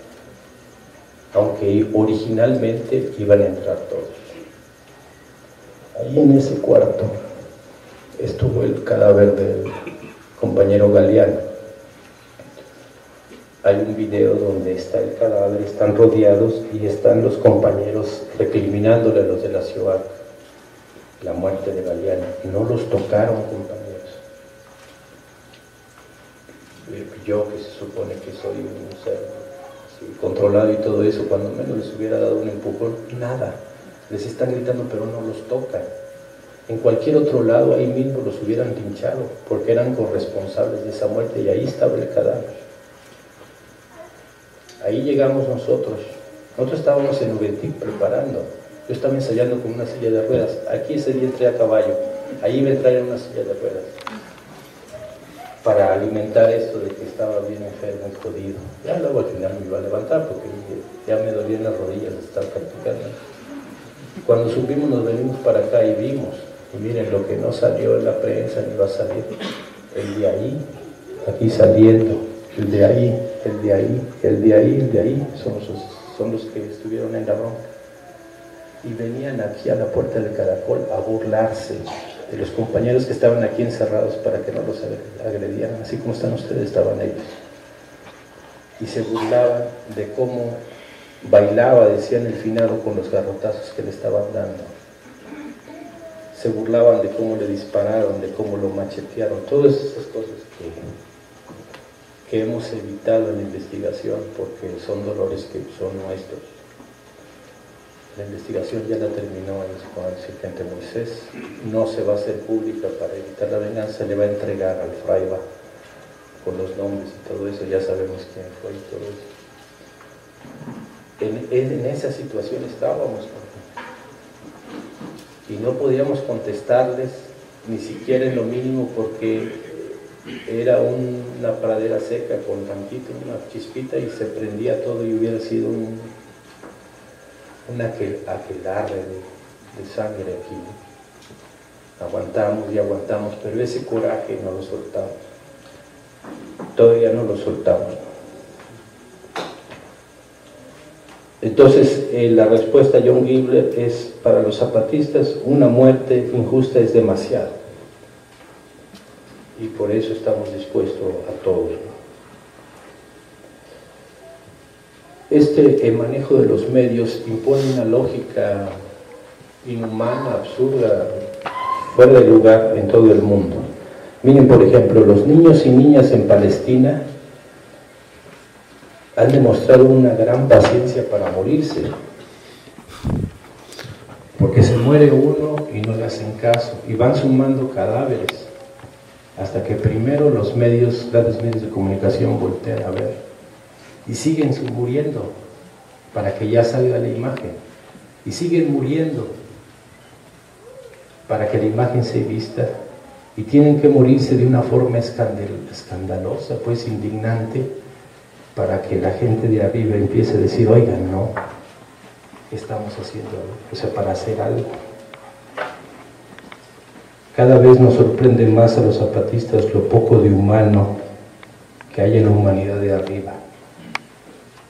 A: aunque originalmente iban a entrar todos. Ahí en ese cuarto estuvo el cadáver del compañero Galeano. Hay un video donde está el cadáver, están rodeados y están los compañeros recriminándole a los de la ciudad la muerte de Galeano. No los tocaron, compañeros. Yo, que se supone que soy un ser así, controlado y todo eso, cuando menos les hubiera dado un empujón, nada. Les están gritando, pero no los tocan. En cualquier otro lado, ahí mismo los hubieran linchado, porque eran corresponsables de esa muerte, y ahí estaba el cadáver. Ahí llegamos nosotros. Nosotros estábamos en Ubentic preparando. Yo estaba ensayando con una silla de ruedas. Aquí ese día entré a caballo. Ahí iba a entrar en una silla de ruedas, para alimentar esto de que estaba bien enfermo y jodido. Ya luego al final me iba a levantar, porque ya me dolían las rodillas de estar practicando. Cuando subimos, nos venimos para acá y vimos. Y miren, lo que no salió en la prensa ni va a salir. El de ahí, aquí saliendo. El de ahí, el de ahí, el de ahí, el de ahí, son los que estuvieron en la bronca. Y venían aquí a la puerta del Caracol a burlarse de los compañeros que estaban aquí encerrados para que no los agredieran. Así como están ustedes, estaban ellos. Y se burlaban de cómo bailaba, decían el finado, con los garrotazos que le estaban dando. Se burlaban de cómo le dispararon, de cómo lo machetearon. Todas esas cosas que hemos evitado en la investigación, porque son dolores que son nuestros. La investigación ya la terminó el sergente Moisés, no se va a hacer pública para evitar la venganza, le va a entregar al Fraiba con los nombres y todo eso, ya sabemos quién fue y todo eso. En esa situación estábamos. y no podíamos contestarles ni siquiera en lo mínimo porque era una pradera seca con tantito, una chispita y se prendía todo y hubiera sido un aquelarre de sangre aquí. Aguantamos y aguantamos, pero ese coraje no lo soltamos. Todavía no lo soltamos. Entonces, la respuesta de John Gibler es, para los zapatistas, una muerte injusta es demasiado. Y por eso estamos dispuestos a todo. Este manejo de los medios impone una lógica inhumana, absurda, fuera de lugar en todo el mundo. Miren, por ejemplo, los niños y niñas en Palestina han demostrado una gran paciencia para morirse, porque se muere uno y no le hacen caso, y van sumando cadáveres, hasta que primero los grandes medios de comunicación voltean a ver, y siguen muriendo, para que ya salga la imagen, y siguen muriendo, para que la imagen se vista, y tienen que morirse de una forma escandalosa, pues indignante, para que la gente de arriba empiece a decir, oigan, no, ¿qué estamos haciendo? O sea, para hacer algo. Cada vez nos sorprende más a los zapatistas lo poco de humano que hay en la humanidad de arriba.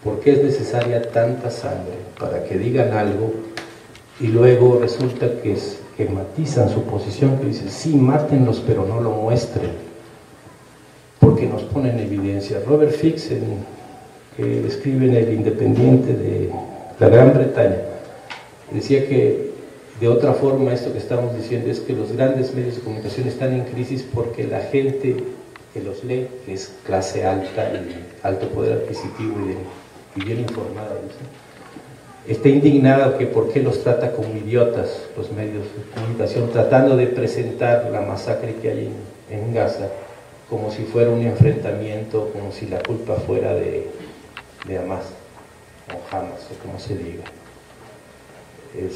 A: ¿Por qué es necesaria tanta sangre para que digan algo y luego resulta que matizan su posición, que dicen, sí, mátenlos, pero no lo muestren, porque nos ponen en evidencia? Robert Fixen, que escribe en El Independiente de la Gran Bretaña, decía que de otra forma esto que estamos diciendo es que los grandes medios de comunicación están en crisis porque la gente que los lee, que es clase alta y alto poder adquisitivo y bien informada, ¿sí?, está indignada que por qué los trata como idiotas los medios de comunicación, tratando de presentar la masacre que hay en Gaza como si fuera un enfrentamiento, como si la culpa fuera de Hamas o Hamas, o como se diga.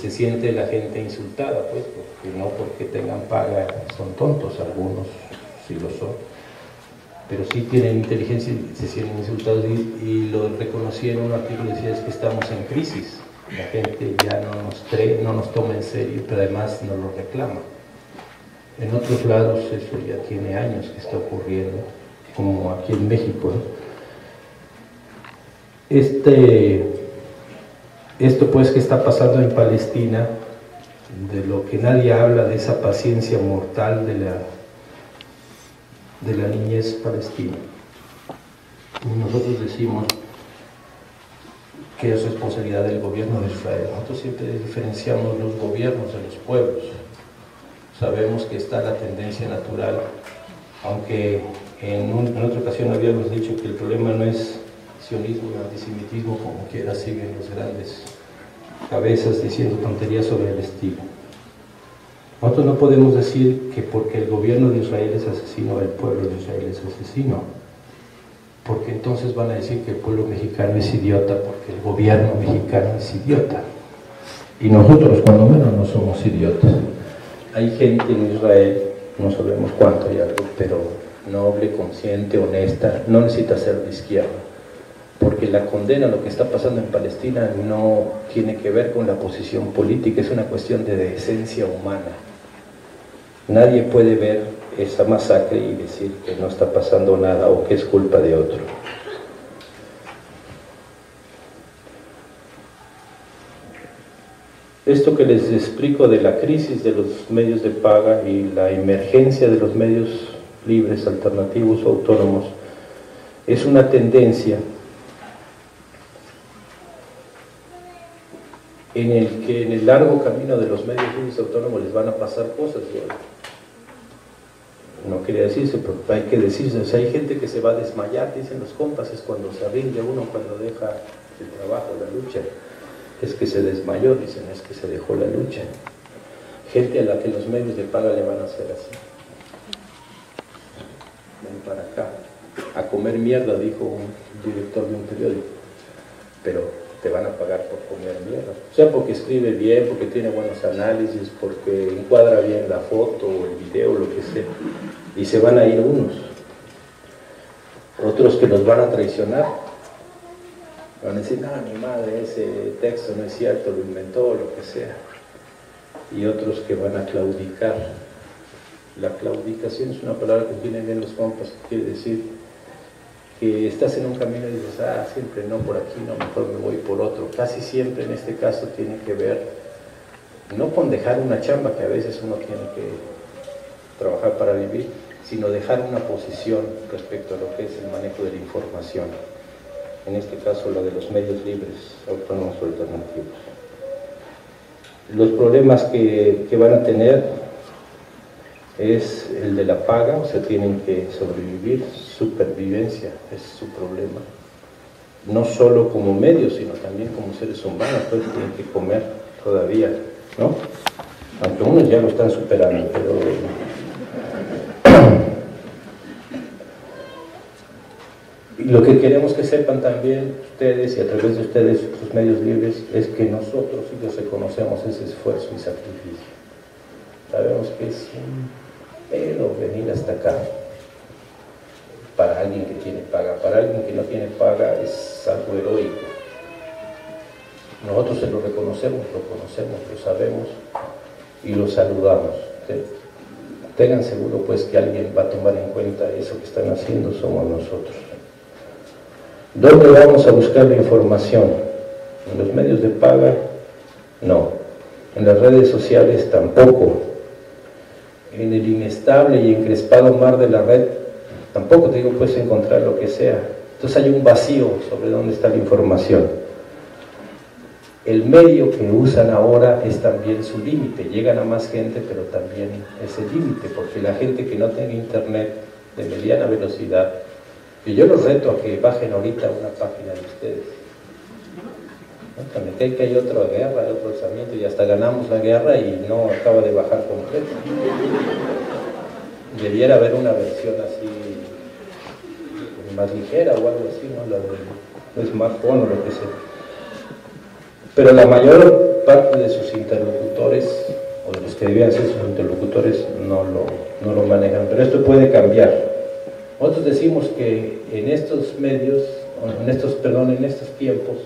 A: Se siente la gente insultada, pues, porque no porque tengan paga son tontos, algunos sí lo son, pero sí tienen inteligencia y se sienten insultados, y lo reconocí en un artículo, decía, es que estamos en crisis, la gente ya no nos cree, no nos toma en serio, pero además nos lo reclama. En otros lados eso ya tiene años que está ocurriendo, como aquí en México, ¿no? Esto pues que está pasando en Palestina, de lo que nadie habla, de esa paciencia mortal de la niñez palestina. Y nosotros decimos que es responsabilidad del gobierno de Israel. Nosotros siempre diferenciamos los gobiernos de los pueblos. Sabemos que está la tendencia natural, aunque en otra ocasión habíamos dicho que el problema no es sionismo y antisemitismo, como quiera siguen los grandes cabezas diciendo tonterías sobre el estilo. Nosotros no podemos decir que porque el gobierno de Israel es asesino, el pueblo de Israel es asesino, porque entonces van a decir que el pueblo mexicano es idiota porque el gobierno mexicano es idiota, y nosotros cuando menos no somos idiotas. Hay gente en Israel, no sabemos cuánto hay algo, pero noble, consciente, honesta, no necesita ser de izquierda, porque la condena a lo que está pasando en Palestina no tiene que ver con la posición política, es una cuestión de decencia humana. Nadie puede ver esa masacre y decir que no está pasando nada o que es culpa de otro. Esto que les explico de la crisis de los medios de paga y la emergencia de los medios libres, alternativos o autónomos, es una tendencia en el que en el largo camino de los medios libres autónomos les van a pasar cosas. No quería decirse, pero hay que decirse. O sea, hay gente que se va a desmayar, dicen los compas, es cuando se rinde uno, cuando deja el trabajo, la lucha. Es que se desmayó, dicen, es que se dejó la lucha. Gente a la que los medios de paga le van a hacer así. Ven para acá, a comer mierda, dijo un director de un periódico. Pero te van a pagar por comer mierda. O sea, porque escribe bien, porque tiene buenos análisis, porque encuadra bien la foto o el video, lo que sea. Y se van a ir unos. Otros que nos van a traicionar. Van a decir, no, mi madre, ese texto no es cierto, lo inventó, lo que sea. Y otros que van a claudicar. La claudicación es una palabra que tienen bien los compas, que quiere decir que estás en un camino y dices, siempre no, por aquí no, mejor me voy por otro. Casi siempre en este caso tiene que ver, no con dejar una chamba, que a veces uno tiene que trabajar para vivir, sino dejar una posición respecto a lo que es el manejo de la información. En este caso, lo de los medios libres, autónomos o alternativos. Los problemas que van a tener es el de la paga, o sea, tienen que sobrevivir, supervivencia es su problema. No solo como medios, sino también como seres humanos, pues tienen que comer todavía, ¿no? Aunque unos ya lo están superando, pero... Y lo que queremos que sepan también ustedes, y a través de ustedes, sus medios libres, es que nosotros sí les reconocemos ese esfuerzo y sacrificio. Sabemos que es un pelo venir hasta acá para alguien que tiene paga. Para alguien que no tiene paga es algo heroico. Nosotros se lo reconocemos, lo conocemos, lo sabemos y lo saludamos. Tengan seguro pues que alguien va a tomar en cuenta eso que están haciendo, somos nosotros. ¿Dónde vamos a buscar la información? ¿En los medios de paga? No. En las redes sociales tampoco. En el inestable y encrespado mar de la red tampoco te digo puedes encontrar lo que sea. Entonces hay un vacío sobre dónde está la información. El medio que usan ahora es también su límite. Llegan a más gente, pero también es el límite, porque la gente que no tenga internet de mediana velocidad, y yo los reto a que bajen ahorita una página de ustedes. Me cae que hay otra guerra, hay otro alzamiento, y hasta ganamos la guerra y no acaba de bajar completo. Debiera haber una versión así, más ligera o algo así, ¿no? La del smartphone o lo que sea. Pero la mayor parte de sus interlocutores, o de los que debían ser sus interlocutores, no lo manejan. Pero esto puede cambiar. Nosotros decimos que en estos medios, en estos tiempos,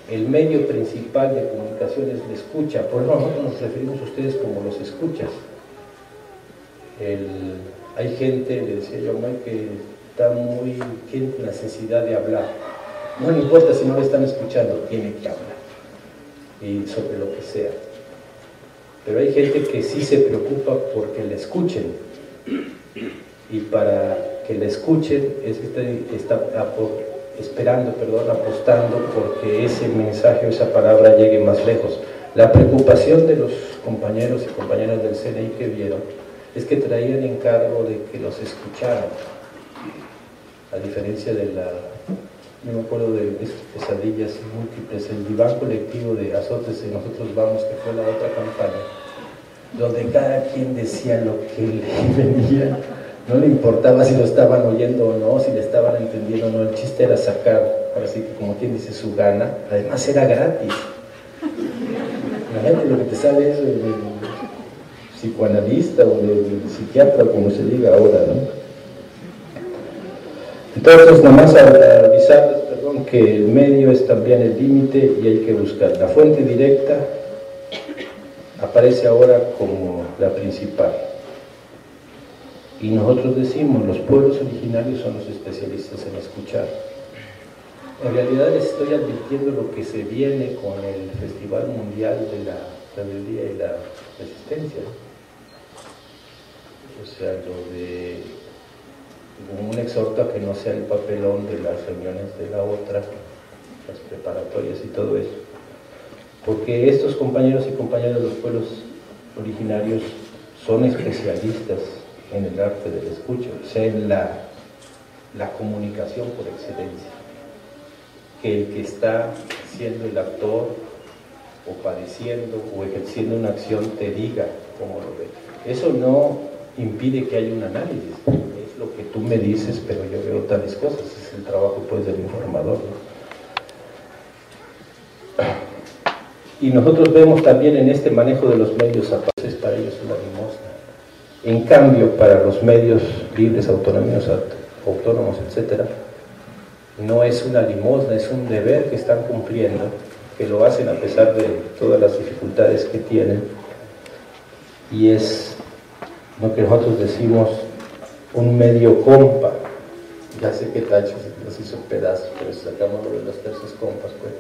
A: el medio principal de comunicación es la escucha. Por eso nosotros nos referimos a ustedes como los escuchas. Hay gente, le decía yo, que tiene necesidad de hablar. No le importa si no le están escuchando, tiene que hablar. Y sobre lo que sea. Pero hay gente que sí se preocupa porque le escuchen. Y para que le escuchen es que está apostando porque ese mensaje o esa palabra llegue más lejos. La preocupación de los compañeros y compañeras del CNI que vieron es que traían encargo de que los escucharan, a diferencia de yo me acuerdo de estas pesadillas múltiples, el diván colectivo de Azotes y Nosotros Vamos, que fue la otra campaña, donde cada quien decía lo que le venía. No le importaba si lo estaban oyendo o no, si le estaban entendiendo o no, el chiste era sacar, ahora sí que como quien dice, su gana. Además era gratis. Imagínate lo que te sale eso del psicoanalista o del psiquiatra, como se diga ahora, ¿no? Entonces, nomás avisarles, que el medio es también el límite y hay que buscar. La fuente directa aparece ahora como la principal. Y nosotros decimos, los pueblos originarios son los especialistas en escuchar. En realidad les estoy advirtiendo lo que se viene con el Festival Mundial de la Rebeldía y la Resistencia. O sea, lo de un exhorto a que no sea el papelón de las reuniones de la otra, las preparatorias y todo eso. Porque estos compañeros y compañeras de los pueblos originarios son especialistas en el arte del escucha, o sea, en la comunicación por excelencia. Que el que está siendo el actor o padeciendo o ejerciendo una acción te diga cómo lo ve. Eso no impide que haya un análisis, es lo que tú me dices, pero yo veo tales cosas, es el trabajo pues del informador, ¿no? Y nosotros vemos también en este manejo de los medios es para ellos una limosna. En cambio, para los medios libres, autónomos, etcétera, no es una limosna, es un deber que están cumpliendo, que lo hacen a pesar de todas las dificultades que tienen, y es lo que nosotros decimos un medio compa. Ya sé que Tacho nos hizo pedazos, pero sacamos lo de los tercios compas, pues.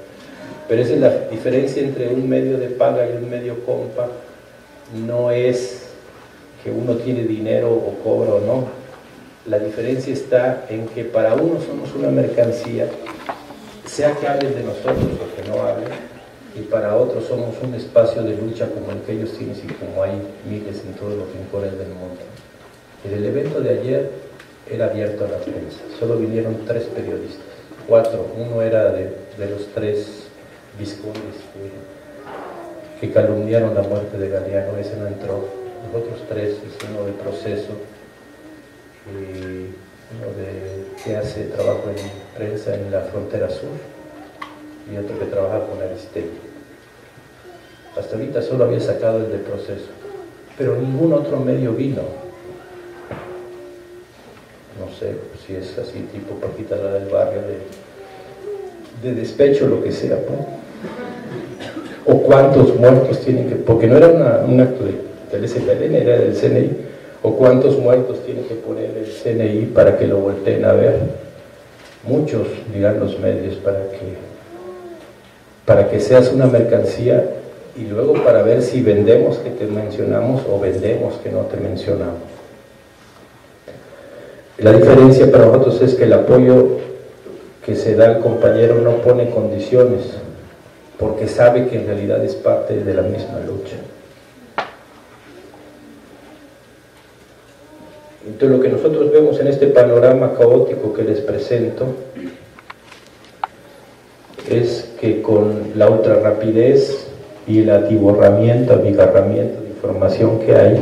A: Pero esa es la diferencia entre un medio de paga y un medio compa. No es que uno tiene dinero o cobra o no. La diferencia está en que para uno somos una mercancía, sea que hablen de nosotros o que no hablen, y para otros somos un espacio de lucha como el que ellos tienen y como hay miles en todos los rincones del mundo. El evento de ayer era abierto a la prensa, solo vinieron 3 periodistas, 4, uno era de los 3 vizcondes que calumniaron la muerte de Galeano, ese no entró. Los otros 3 es uno de Proceso, uno que hace trabajo en prensa en la frontera sur y otro que trabaja con Aristegui. Hasta ahorita solo había sacado el de Proceso, pero ningún otro medio vino. No sé si es así tipo Paquita la del barrio, de despecho, lo que sea, ¿no? O cuántos muertos tienen que, porque no era un acto del SPLN, era del CNI, o cuántos muertos tiene que poner el CNI para que lo volteen a ver. Muchos, dirán los medios, para que seas una mercancía, y luego para ver si vendemos que te mencionamos o vendemos que no te mencionamos. La diferencia para nosotros es que el apoyo que se da al compañero no pone condiciones, porque sabe que en realidad es parte de la misma lucha. Entonces lo que nosotros vemos en este panorama caótico que les presento es que con la ultra rapidez y el atiborramiento, abigarramiento de información que hay,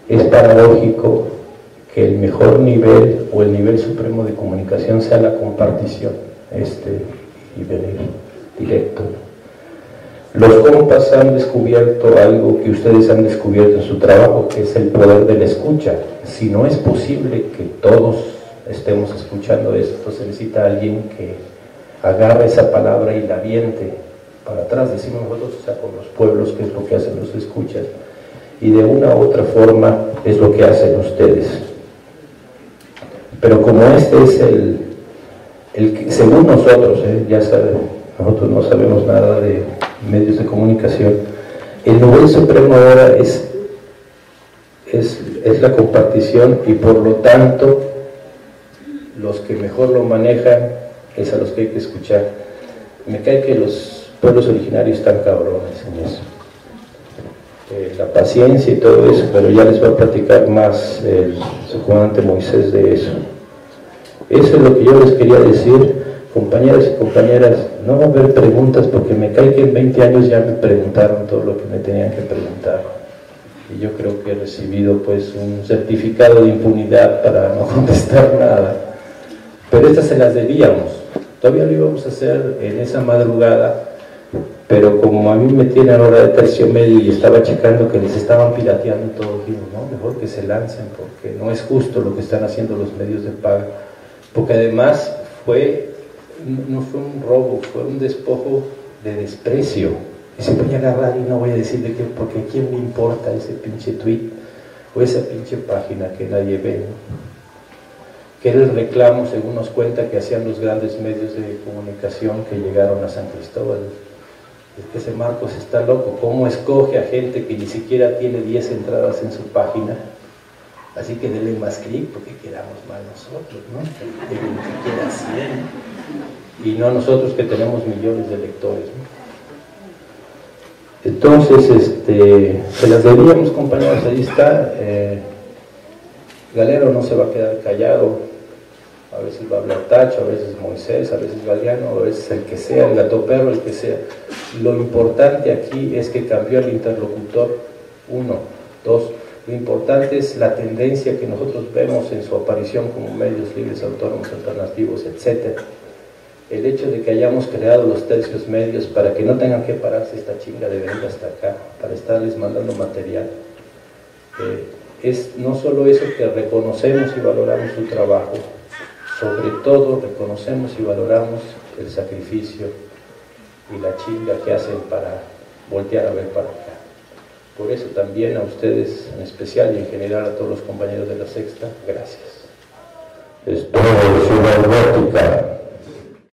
A: es paradójico que el mejor nivel o el nivel supremo de comunicación sea la compartición, y venir directo. Los compas han descubierto algo que ustedes han descubierto en su trabajo, que es el poder de la escucha. Si no es posible que todos estemos escuchando esto, se necesita alguien que agarre esa palabra y la aviente para atrás, decimos nosotros, o sea, con los pueblos, que es lo que hacen los escuchas, y de una u otra forma es lo que hacen ustedes. Pero como este es el que, según nosotros, ya saben, nosotros no sabemos nada de medios de comunicación, el nivel supremo ahora es la compartición, y por lo tanto los que mejor lo manejan es a los que hay que escuchar. Me cae que los pueblos originarios están cabrones en eso, la paciencia y todo eso, pero ya les va a platicar más su comandante Moisés de eso. Eso es lo que yo les quería decir, compañeros y compañeras. No va a haber preguntas, porque me cae que en 20 años ya me preguntaron todo lo que me tenían que preguntar, y yo creo que he recibido pues un certificado de impunidad para no contestar nada, pero estas se las debíamos. Todavía lo íbamos a hacer en esa madrugada, pero como a mí me tienen hora de tercio medio y estaba checando que les estaban pirateando todo, digo, no, mejor que se lancen, porque no es justo lo que están haciendo los medios de paga, porque además no fue un robo, fue un despojo de desprecio. Y se voy a agarrar y no voy a decir de qué, porque a quién me importa ese pinche tweet o esa pinche página que nadie ve, ¿no? Que era el reclamo, según nos cuenta, que hacían los grandes medios de comunicación que llegaron a San Cristóbal. Es que ese Marcos está loco, ¿cómo escoge a gente que ni siquiera tiene 10 entradas en su página? Así que denle más clic, porque quedamos mal nosotros, ¿no? Denle ni siquiera 100, y no nosotros que tenemos millones de lectores, ¿no? Entonces, se las debíamos, compañeros, ahí está. Galero no se va a quedar callado, a veces va a hablar Tacho, a veces Moisés, a veces Galeano, a veces el que sea, el gato perro, el que sea. Lo importante aquí es que cambió el interlocutor, 1, 2, lo importante es la tendencia que nosotros vemos en su aparición como medios libres, autónomos, alternativos, etc. el hecho de que hayamos creado los tercios medios para que no tengan que pararse esta chinga de venir hasta acá, para estarles mandando material. Es no solo eso, que reconocemos y valoramos su trabajo, sobre todo reconocemos y valoramos el sacrificio y la chinga que hacen para voltear a ver para acá. Por eso también a ustedes en especial y en general a todos los compañeros de La Sexta, gracias.
B: Esto es Ciudad Gótica.